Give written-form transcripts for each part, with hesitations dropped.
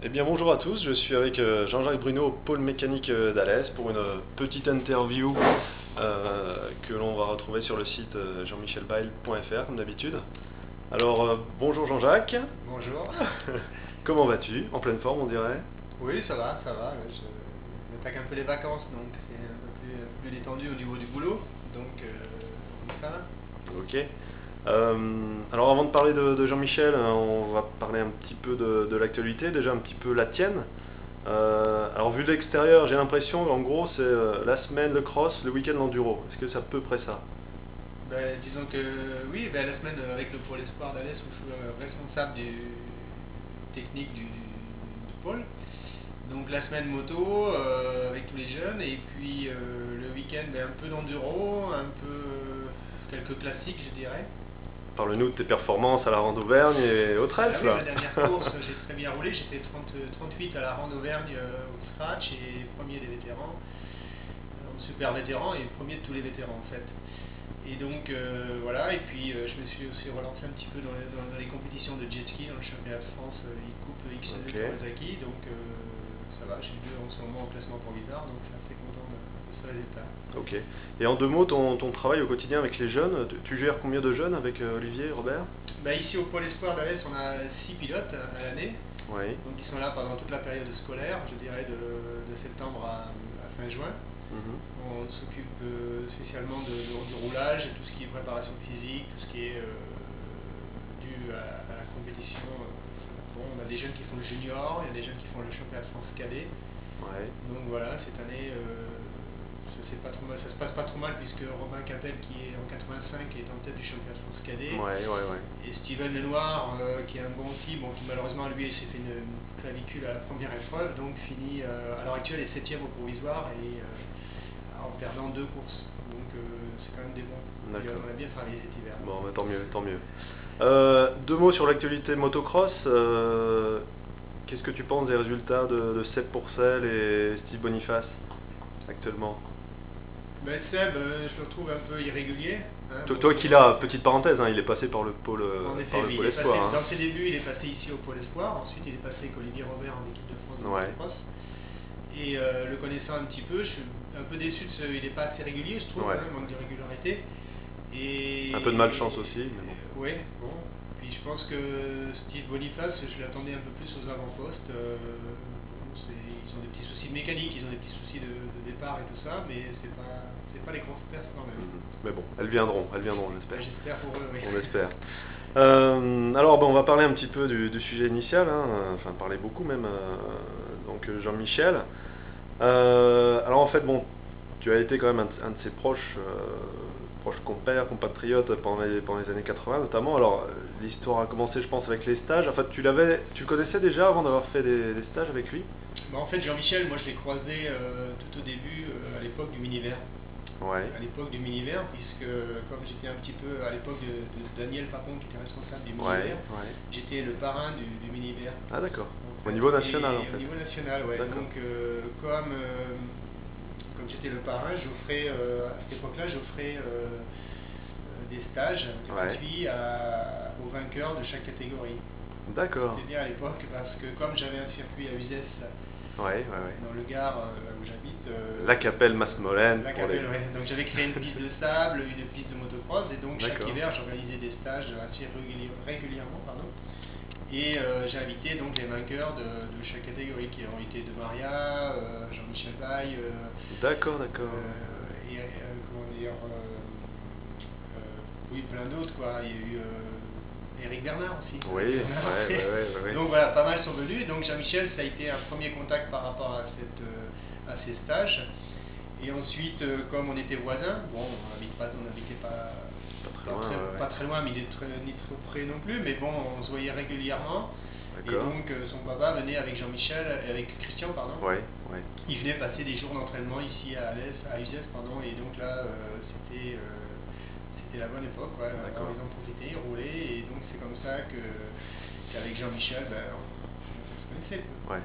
Eh bien bonjour à tous, je suis avec Jean-Jacques Bruno au pôle mécanique d'Alès pour une petite interview que l'on va retrouver sur le site jean-michelbail.fr comme d'habitude. Alors bonjour Jean-Jacques. Bonjour. Comment vas-tu? En pleine forme on dirait? Oui, ça va, ça va. J'attaque un peu les vacances, donc c'est un peu plus détendu au niveau du boulot. Donc ça va. Ok. Alors avant de parler de Jean-Michel, on va parler un petit peu de l'actualité, déjà un petit peu la tienne. Alors vu de l'extérieur, j'ai l'impression en gros c'est la semaine le cross, le week-end l'enduro. Est-ce que c'est à peu près ça? Disons que oui, la semaine avec le pôle espoir d'Alès où je suis responsable du technique du pôle. Donc la semaine moto avec tous les jeunes et puis le week-end un peu d'enduro, un peu quelques classiques je dirais. Parle-nous de tes performances à la Rande Auvergne et au Ah trèfle. oui, ma dernière course, j'ai très bien roulé. J'ai fait 38 à la Rande Auvergne au scratch et premier des vétérans, en super vétéran et premier de tous les vétérans en fait. Et donc voilà, et puis je me suis aussi relancé un petit peu dans les compétitions de jet ski, dans le championnat de France, Coupe X2 Ok. Kawasaki. Donc ça va, je suis en ce moment au classement provisoire, donc je suis assez content de ce résultat. Ok. Et en deux mots, ton travail au quotidien avec les jeunes, tu gères combien de jeunes avec Olivier et Robert? Ici au Pôle Espoir d'Alès, on a 6 pilotes à l'année. Oui. Donc ils sont là pendant toute la période scolaire, je dirais de septembre à fin juin. Mhm. On s'occupe spécialement du roulage, et tout ce qui est préparation physique, tout ce qui est dû à la compétition. Bon, on a des jeunes qui font le junior, il y a des jeunes qui font le championnat de France cadet. Ouais. Donc voilà, cette année, ça se passe pas trop mal puisque Robin Capel qui est en 85 est en tête du championnat de France cadet. Ouais, ouais, ouais. Et Steven Lenoir, qui est un bon aussi, bon, qui malheureusement lui s'est fait une clavicule à la première épreuve, donc finit à l'heure actuelle est 7ème au provisoire et en perdant 2 courses. Donc c'est quand même des bons. D'accord. On a bien travaillé cet hiver. Bon, bah, tant mieux, tant mieux. Deux mots sur l'actualité motocross. Qu'est-ce que tu penses des résultats de Seb Pourcel et Steve Boniface actuellement? Seb, je le trouve un peu irrégulier. Hein, Toi qui l'as, petite parenthèse, hein, il est passé par le pôle, En effet, par le oui, pôle espoir. Hein. dans ses débuts, il est passé ici au Pôle Espoir. Ensuite, il est passé avec Olivier Robert en équipe de France de Ouais. motocross. Et le connaissant un petit peu, je suis un peu déçu de il n'est pas assez régulier, je trouve, Ouais. hein, manque de régularité. Et Un peu de malchance aussi, mais bon. Oui, bon. Puis je pense que Steve Boniface, je l'attendais un peu plus aux avant-postes. Ils ont des petits soucis de mécanique, ils ont des petits soucis de départ et tout ça, mais c'est pas les grosses pertes quand même. Mais bon, elles viendront, j'espère. J'espère pour eux, oui. On espère. Alors, bon, on va parler un petit peu du sujet initial, hein, enfin parler beaucoup même. Donc Jean-Michel. Alors en fait, bon, tu as été quand même un de ses proches compères, compatriotes pendant les années 80 notamment. Alors l'histoire a commencé, je pense, avec les stages. En fait, tu le connaissais déjà avant d'avoir fait des stages avec lui? En fait, Jean-Michel, moi je l'ai croisé tout au début, à l'époque du Miniver. Ouais. À l'époque du Miniver, puisque comme j'étais un petit peu à l'époque de Daniel Papon qui était responsable du Ouais, Miniver, ouais. j'étais le parrain du Miniver. Ah d'accord. En Au fait. niveau national en Et fait. au niveau national, ouais. D'accord. Donc comme j'étais le parrain, j'offrais à cette époque-là, j'offrais des stages Ouais. gratuits aux vainqueurs de chaque catégorie. D'accord. C'était bien à l'époque parce que comme j'avais un circuit à Uzès Ouais, ouais, ouais. dans le Gard, là où j'habite. La Capelle Masmolène. La Capelle, ouais. Donc j'avais créé une piste de sable, une piste de motocross, et donc chaque D'accord. hiver j'organisais des stages assez régulièrement, pardon. Et j'ai invité donc les vainqueurs de chaque catégorie qui ont été de Maria, Jean-Michel Bail, D'accord, d'accord. et comment dire, oui plein d'autres quoi. Il y a eu Eric Bernard aussi. Oui, Eric ouais, Bernard. ouais, ouais. Donc voilà, pas mal sont venus. Et donc Jean-Michel, ça a été un premier contact par rapport à ces stages. Et ensuite, comme on était voisins, bon, on n'habitait pas très loin, mais ni trop près non plus, mais bon, on se voyait régulièrement. Et D'accord. donc son papa venait avec Jean-Michel, avec Christian, pardon. Ouais, ouais. Il venait passer des jours d'entraînement ici à Alès, à Uzès, pardon, et donc là, c'était la bonne époque, ouais. Alors, ils en profitaient, ils roulaient, et donc c'est comme ça qu'avec Jean-Michel, on se connaissait. Ouais.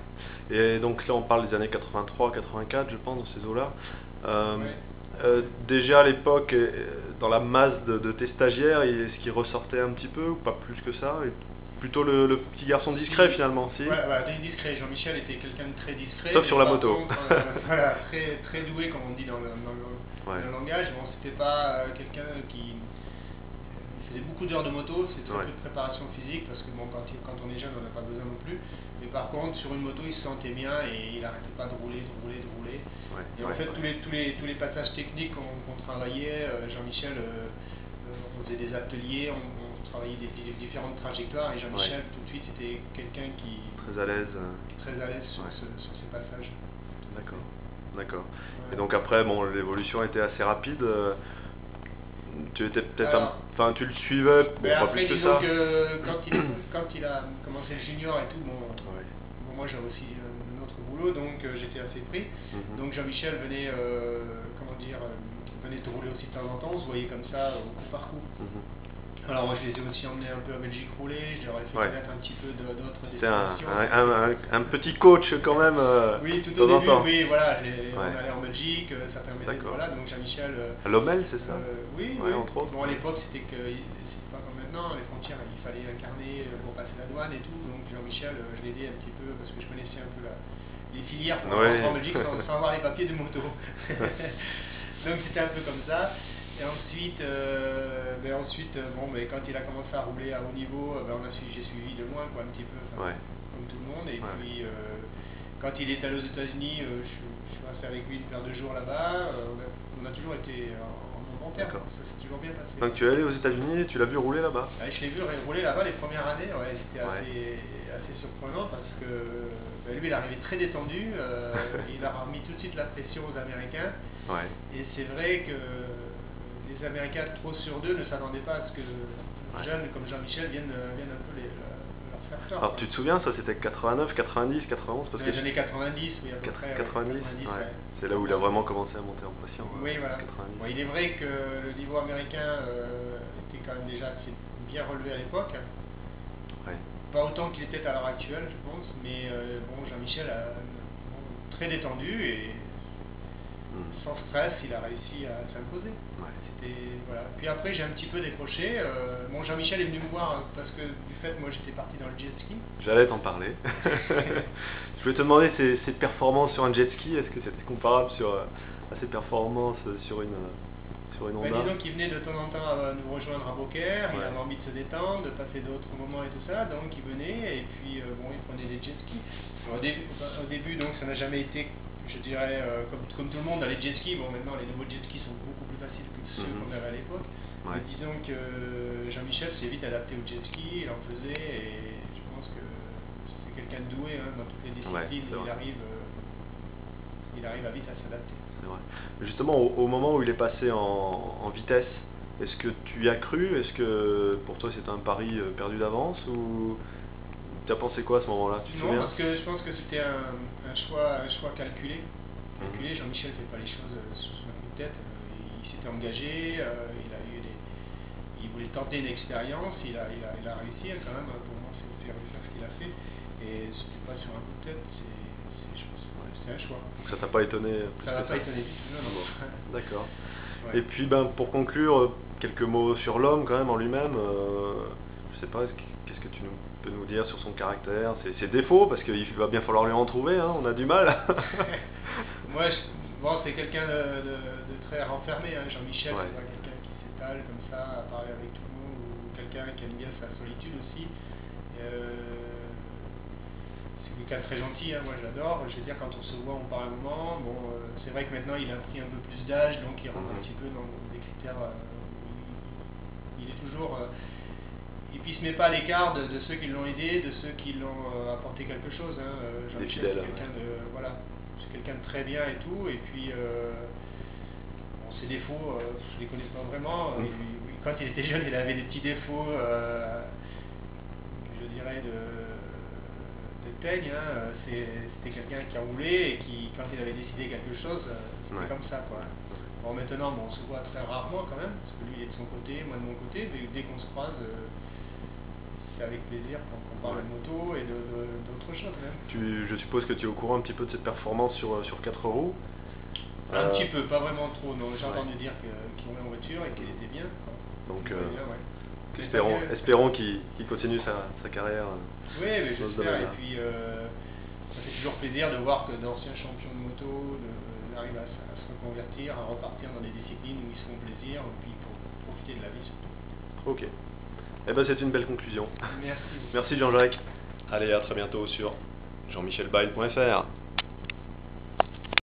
Et donc là, on parle des années 83, 84, je pense, dans ces eaux-là. Ouais. Déjà à l'époque, dans la masse de tes stagiaires, est-ce qu'ils ressortaient un petit peu ou pas plus que ça? plutôt le petit garçon discret finalement, si. Ouais, voilà, discret. Jean-Michel était quelqu'un de très discret. Sauf sur la par moto. contre, voilà, très doué, comme on dit dans Ouais. le langage. Bon, c'était pas quelqu'un qui faisait beaucoup d'heures de moto, c'est très Ouais. peu de préparation physique, parce que bon, quand on est jeune, on n'a pas besoin non plus. Mais par contre, sur une moto, il se sentait bien et il n'arrêtait pas de rouler. Ouais, Et en ouais, fait, ouais. tous les passages techniques qu'on travaillait, Jean-Michel, on faisait des ateliers, on travaillait des différentes trajectoires, et Ouais. Jean-Michel, tout de suite, c'était quelqu'un qui Très à l'aise. est très à l'aise sur, Ouais. sur ces passages. D'accord. D'accord. Et Ouais. donc après, bon, l'évolution était assez rapide. Tu étais peut-être Alors, enfin, tu le suivais, bon, ben pas après, plus que disons ça. que quand il a commencé le junior et tout, Ouais. bon, moi j'avais aussi un autre boulot, donc j'étais assez pris. Mhm. Donc Jean-Michel venait, comment dire, venait te rouler aussi de temps en temps, on se voyait comme ça, au coup par coup. Mhm. Alors moi je les ai aussi emmenés un peu à Belgique rouler, je leur ai fait Ouais. connaître un petit peu d'autres C'est destinations. un petit coach quand même, Oui, tout de au temps en début, temps. oui, voilà, on Ouais. allait en Belgique, ça permettait, D'accord. voilà, donc Jean-Michel, À Lommel, c'est ça? oui, Ouais, oui. entre autres. Bon, à l'époque, c'était pas comme maintenant, les frontières, il fallait incarner pour passer la douane et tout, donc Jean-Michel, je l'aidais un petit peu parce que je connaissais un peu les filières pour Ouais. rentrer en Belgique sans avoir les papiers de moto. Donc c'était un peu comme ça. Et ensuite, bon, mais quand il a commencé à rouler à haut niveau, j'ai suivi de loin, quoi, un petit peu, enfin, Ouais. comme tout le monde. Et Ouais. puis, quand il est allé aux États-Unis, je suis resté avec lui une paire de jours là-bas. On a toujours été en bon terme, D'accord. ça s'est toujours bien passé. Donc tu es allé aux États-Unis et tu l'as vu rouler là-bas? Je l'ai vu rouler là-bas les premières années, ouais, c'était Ouais. assez surprenant parce que lui il arrivait très détendu, il a remis tout de suite la pression aux Américains. Ouais. Et c'est vrai que les Américains, trop sur deux, ne s'attendaient pas à ce que Ouais. jeunes comme Jean-Michel viennent un peu leur faire peur. Alors Quoi. tu te souviens, ça c'était 89, 90, 91 parce Dans que les années 90, oui, à peu près. 90, Ouais, 90, ouais. ouais. C'est là où il a vraiment commencé à monter en pression. Oui, voilà. 90. Bon, il est vrai que le niveau américain était quand même déjà assez bien relevé à l'époque. Ouais. Pas autant qu'il était à l'heure actuelle, je pense, mais bon, Jean-Michel très détendu et sans stress, il a réussi à s'imposer. Ouais. Voilà. Puis après, j'ai un petit peu décroché. Bon, Jean-Michel est venu me voir parce que du fait, moi, j'étais parti dans le jet ski. J'allais t'en parler. Je voulais te demander ses performances sur un jet ski, est-ce que c'était comparable à ses performances sur une Honda? Disons qu'il venait de temps en temps nous rejoindre à Beaucaire, il Ouais. avait envie de se détendre, de passer d'autres moments et tout ça, donc il venait et puis bon, il prenait des jet skis. Au début, donc ça n'a jamais été, je dirais, comme tout le monde, les jet skis. Bon, maintenant les nouveaux jet skis sont beaucoup plus faciles que ceux qu'on avait à l'époque. Ouais. Mais disons que Jean-Michel s'est vite adapté au jet ski, il en faisait et je pense que c'est quelqu'un de doué dans toutes les disciplines, Ouais, il arrive à vite à s'adapter. c'est vrai. Justement, au moment où il est passé en vitesse, est-ce que tu y as cru? Est-ce que pour toi c'était un pari perdu d'avance ou tu as pensé quoi à ce moment-là? Tu te Non, souviens? parce que je pense que c'était un choix calculé. Jean-Michel ne fait pas les choses sur son coup de tête. Il s'était engagé, il voulait tenter une expérience, il a réussi quand même. Pour moi, c'est réussir ce qu'il a fait. Et c'était pas sur un coup de tête, c'est un choix. Donc ça t'a pas étonné plus Ça m'a que pas étonné du tout, non. Bon, d'accord. Ouais. Et puis pour conclure, quelques mots sur l'homme quand même en lui-même. Je sais pas, qu'est-ce que tu peux nous dire sur son caractère, ses défauts, parce qu'il va bien falloir lui en trouver, hein, on a du mal. Moi, bon, c'est quelqu'un de très renfermé, hein. Jean-Michel, Ouais. c'est pas quelqu'un qui s'étale comme ça, à parler avec tout le monde, ou quelqu'un qui aime bien sa solitude aussi. C'est quelqu'un de très gentil, hein, moi j'adore. Je veux dire, quand on se voit, on parle un moment. Bon, c'est vrai que maintenant il a pris un peu plus d'âge, donc il rentre un petit peu dans des critères. Il est toujours. Et puis il se met pas à l'écart de ceux qui l'ont aidé, de ceux qui l'ont apporté quelque chose. Hein. Jean-Michel, c'est quelqu'un voilà, c'est quelqu'un de très bien et tout. Et puis bon, ses défauts, je les connais pas vraiment. Quand il était jeune, il avait des petits défauts, je dirais de teigne. Hein. C'était quelqu'un qui a roulé et qui, quand il avait décidé quelque chose, c'était comme ça, quoi. Bon, maintenant, bon, on se voit très rarement quand même, parce que lui il est de son côté, moi de mon côté, mais dès qu'on se croise, c'est avec plaisir qu'on parle de moto et d'autres choses même. Je suppose que tu es au courant un petit peu de cette performance sur 4 roues. Un petit peu, pas vraiment trop, non. J'ai entendu dire qu'il roulait en voiture et qu'il était bien. Quoi. Donc, bien, ouais. Mais espérons, tant mieux. espérons qu'il continue sa carrière. Oui, mais dans ce j'espère. Et domaine-là. puis, ça fait toujours plaisir de voir que d'anciens champions de moto arrivent à se reconvertir, à repartir dans des disciplines où ils se font plaisir, et puis pour profiter de la vie surtout. Ok. Eh ben c'est une belle conclusion. Merci. Merci Jean-Jacques. Allez, à très bientôt sur jean-michelbail.fr.